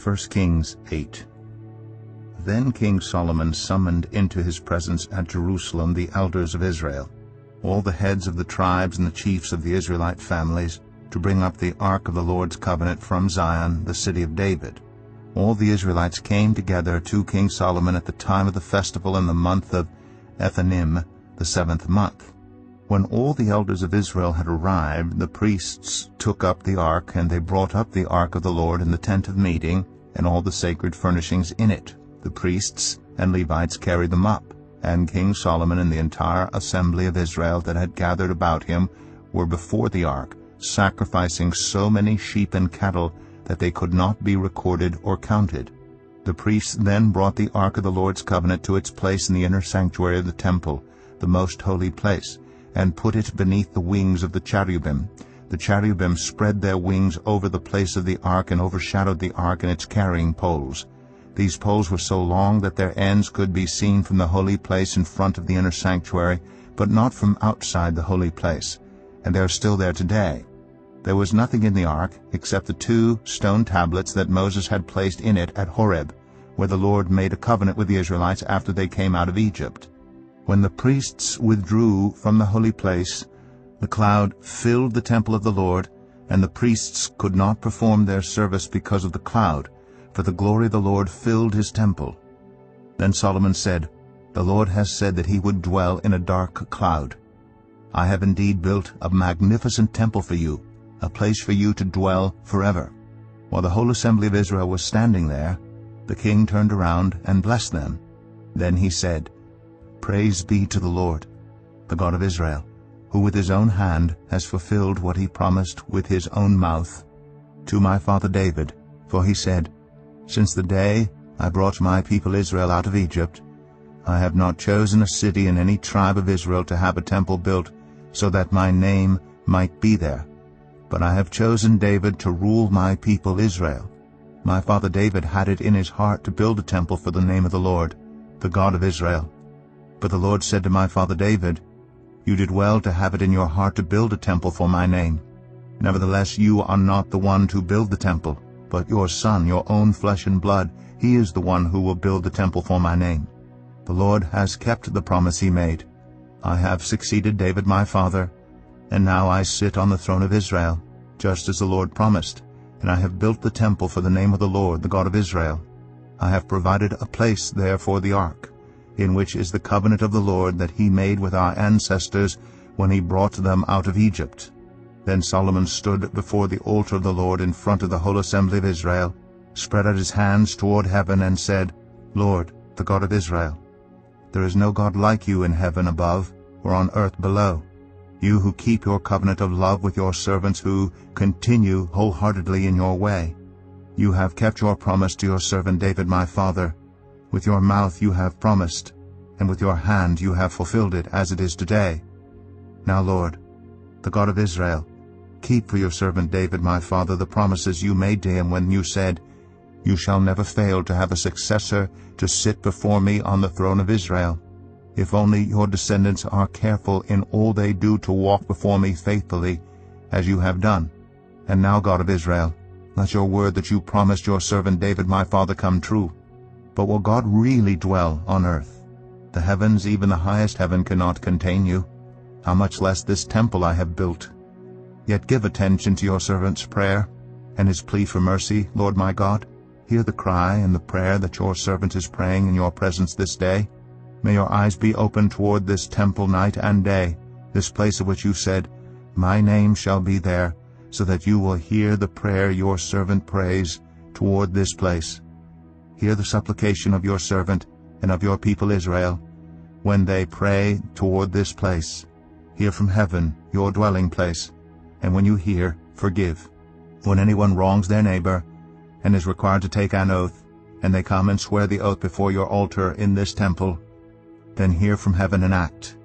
1 Kings 8. Then King Solomon summoned into his presence at Jerusalem the elders of Israel, all the heads of the tribes and the chiefs of the Israelite families, to bring up the ark of the Lord's covenant from Zion, the city of David. All the Israelites came together to King Solomon at the time of the festival in the month of Ethanim, the 7th month. When all the elders of Israel had arrived, the priests took up the ark, and they brought up the ark of the Lord in the tent of meeting, and all the sacred furnishings in it. The priests and Levites carried them up, and King Solomon and the entire assembly of Israel that had gathered about him were before the ark, sacrificing so many sheep and cattle that they could not be recorded or counted. The priests then brought the ark of the Lord's covenant to its place in the inner sanctuary of the temple, the most holy place, and put it beneath the wings of the cherubim. The cherubim spread their wings over the place of the ark and overshadowed the ark and its carrying poles. These poles were so long that their ends could be seen from the holy place in front of the inner sanctuary, but not from outside the holy place, and they are still there today. There was nothing in the ark except the 2 stone tablets that Moses had placed in it at Horeb, where the Lord made a covenant with the Israelites after they came out of Egypt. When the priests withdrew from the holy place, the cloud filled the temple of the Lord, and the priests could not perform their service because of the cloud, for the glory of the Lord filled his temple. Then Solomon said, "The Lord has said that he would dwell in a dark cloud. I have indeed built a magnificent temple for you, a place for you to dwell forever." While the whole assembly of Israel was standing there, the king turned around and blessed them. Then he said, "Praise be to the Lord, the God of Israel, who with his own hand has fulfilled what he promised with his own mouth to my father David. For he said, 'Since the day I brought my people Israel out of Egypt, I have not chosen a city in any tribe of Israel to have a temple built so that my name might be there. But I have chosen David to rule my people Israel.' My father David had it in his heart to build a temple for the name of the Lord, the God of Israel. But the Lord said to my father David, 'You did well to have it in your heart to build a temple for my name. Nevertheless, you are not the one to build the temple, but your son, your own flesh and blood, he is the one who will build the temple for my name.' The Lord has kept the promise he made. I have succeeded David my father, and now I sit on the throne of Israel, just as the Lord promised, and I have built the temple for the name of the Lord, the God of Israel. I have provided a place there for the ark, in which is the covenant of the Lord that he made with our ancestors when he brought them out of Egypt." Then Solomon stood before the altar of the Lord in front of the whole assembly of Israel, spread out his hands toward heaven, and said, "Lord, the God of Israel, there is no God like you in heaven above or on earth below, you who keep your covenant of love with your servants, who continue wholeheartedly in your way. You have kept your promise to your servant David my father. With your mouth you have promised, and with your hand you have fulfilled it, as it is today. Now, Lord, the God of Israel, keep for your servant David my father the promises you made to him when you said, 'You shall never fail to have a successor to sit before me on the throne of Israel, if only your descendants are careful in all they do to walk before me faithfully, as you have done. And now, God of Israel, let your word that you promised your servant David my father come true. But will God really dwell on earth? The heavens, even the highest heaven, cannot contain you, how much less this temple I have built. Yet give attention to your servant's prayer and his plea for mercy, Lord my God. Hear the cry and the prayer that your servant is praying in your presence this day. May your eyes be open toward this temple night and day, this place of which you said, 'My name shall be there,' so that you will hear the prayer your servant prays toward this place. Hear the supplication of your servant and of your people Israel, when they pray toward this place. Hear from heaven, your dwelling place, and when you hear, forgive. When anyone wrongs their neighbor and is required to take an oath, and they come and swear the oath before your altar in this temple, then hear from heaven and act.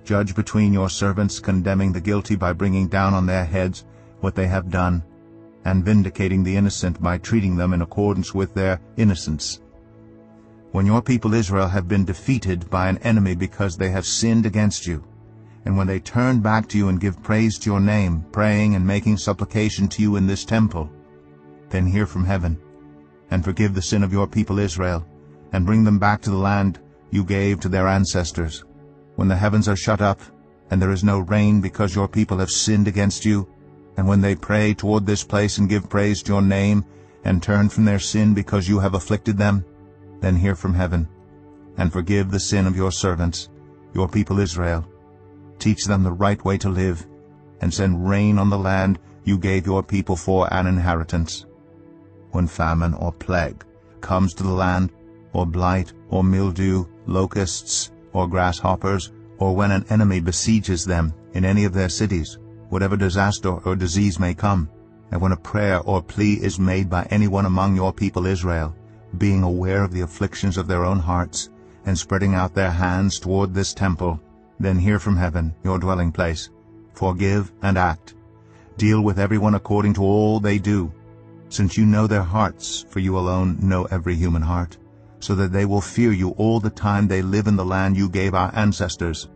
Judge between your servants, condemning the guilty by bringing down on their heads what they have done, and vindicating the innocent by treating them in accordance with their innocence. When your people Israel have been defeated by an enemy because they have sinned against you, and when they turn back to you and give praise to your name, praying and making supplication to you in this temple, then hear from heaven, and forgive the sin of your people Israel, and bring them back to the land you gave to their ancestors. When the heavens are shut up, and there is no rain because your people have sinned against you, and when they pray toward this place and give praise to your name, and turn from their sin because you have afflicted them, then hear from heaven, and forgive the sin of your servants, your people Israel. Teach them the right way to live, and send rain on the land you gave your people for an inheritance. When famine or plague comes to the land, or blight, or mildew, locusts, or grasshoppers, or when an enemy besieges them in any of their cities, whatever disaster or disease may come, and when a prayer or plea is made by anyone among your people Israel, being aware of the afflictions of their own hearts, and spreading out their hands toward this temple, then hear from heaven, your dwelling place. Forgive and act. Deal with everyone according to all they do, since you know their hearts, for you alone know every human heart, so that they will fear you all the time they live in the land you gave our ancestors.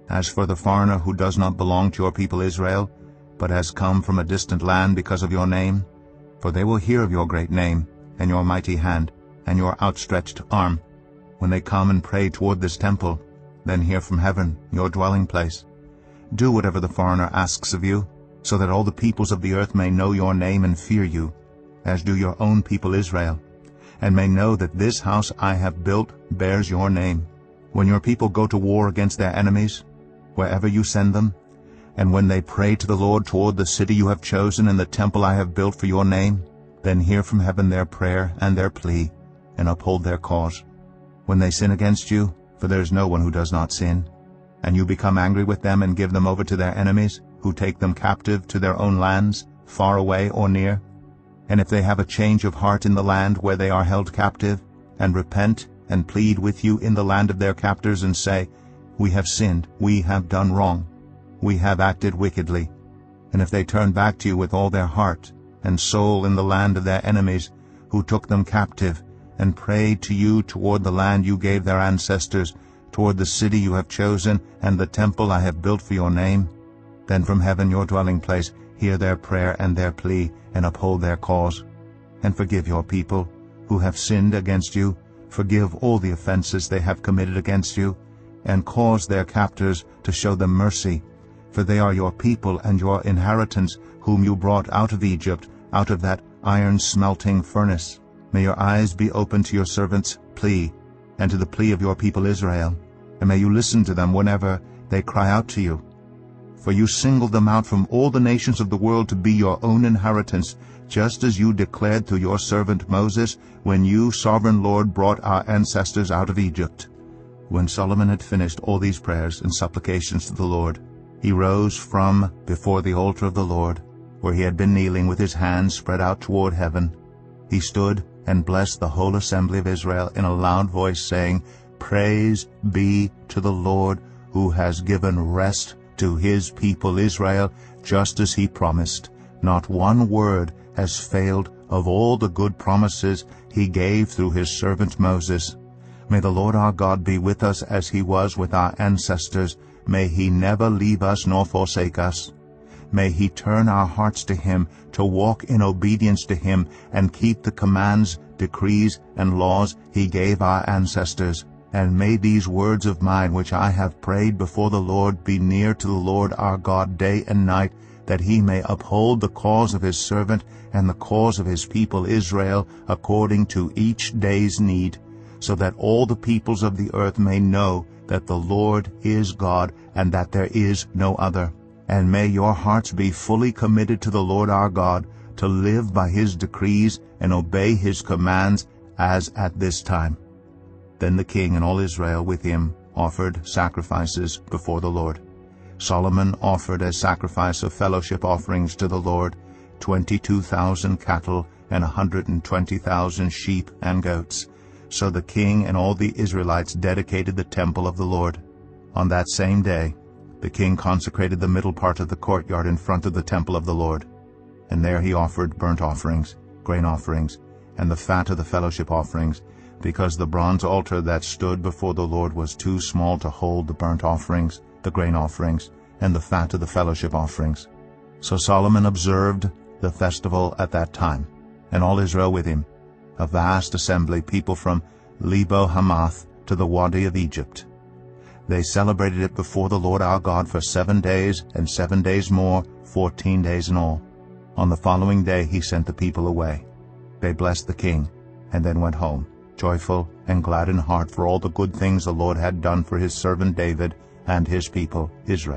As for the foreigner who does not belong to your people Israel, but has come from a distant land because of your name, for they will hear of your great name, and your mighty hand, and your outstretched arm, when they come and pray toward this temple, then hear from heaven, your dwelling place. Do whatever the foreigner asks of you, so that all the peoples of the earth may know your name and fear you, as do your own people Israel, and may know that this house I have built bears your name. When your people go to war against their enemies, wherever you send them, and when they pray to the Lord toward the city you have chosen and the temple I have built for your name, then hear from heaven their prayer and their plea, and uphold their cause. When they sin against you, for there is no one who does not sin, and you become angry with them and give them over to their enemies, who take them captive to their own lands, far away or near, and if they have a change of heart in the land where they are held captive, and repent and plead with you in the land of their captors, and say, We have sinned, we have done wrong, we have acted wickedly, and if they turn back to you with all their heart and soul in the land of their enemies, who took them captive, and prayed to you toward the land you gave their ancestors, toward the city you have chosen, and the temple I have built for your name, then from heaven your dwelling place hear their prayer and their plea, and uphold their cause. And forgive your people, who have sinned against you, forgive all the offenses they have committed against you, and cause their captors to show them mercy, for they are your people and your inheritance, whom you brought out of Egypt, out of that iron-smelting furnace. May your eyes be open to your servants' plea, and to the plea of your people Israel, and may you listen to them whenever they cry out to you. For you singled them out from all the nations of the world to be your own inheritance, just as you declared through your servant Moses, when you, sovereign Lord, brought our ancestors out of Egypt. When Solomon had finished all these prayers and supplications to the Lord, he rose from before the altar of the Lord, where he had been kneeling with his hands spread out toward heaven. He stood and blessed the whole assembly of Israel in a loud voice, saying, Praise be to the Lord, who has given rest to his people Israel, just as he promised. Not one word has failed of all the good promises he gave through his servant Moses. May the Lord our God be with us as he was with our ancestors. May he never leave us nor forsake us. May he turn our hearts to him, to walk in obedience to him, and keep the commands, decrees, and laws he gave our ancestors. And may these words of mine which I have prayed before the Lord be near to the Lord our God day and night, that he may uphold the cause of his servant and the cause of his people Israel according to each day's need, so that all the peoples of the earth may know that the Lord is God, and that there is no other. And may your hearts be fully committed to the Lord our God, to live by his decrees and obey his commands, as at this time. Then the king and all Israel with him offered sacrifices before the Lord. Solomon offered as sacrifice of fellowship offerings to the Lord 22,000 cattle and 120,000 sheep and goats. So the king and all the Israelites dedicated the temple of the Lord. On that same day the king consecrated the middle part of the courtyard in front of the temple of the Lord. And there he offered burnt offerings, grain offerings, and the fat of the fellowship offerings, because the bronze altar that stood before the Lord was too small to hold the burnt offerings, the grain offerings, and the fat of the fellowship offerings. So Solomon observed the festival at that time, and all Israel with him, a vast assembly, people from Lebo Hamath to the Wadi of Egypt. They celebrated it before the Lord our God for 7 days, and 7 days more, 14 days in all. On the following day he sent the people away. They blessed the king, and then went home, joyful and glad in heart for all the good things the Lord had done for his servant David and his people Israel.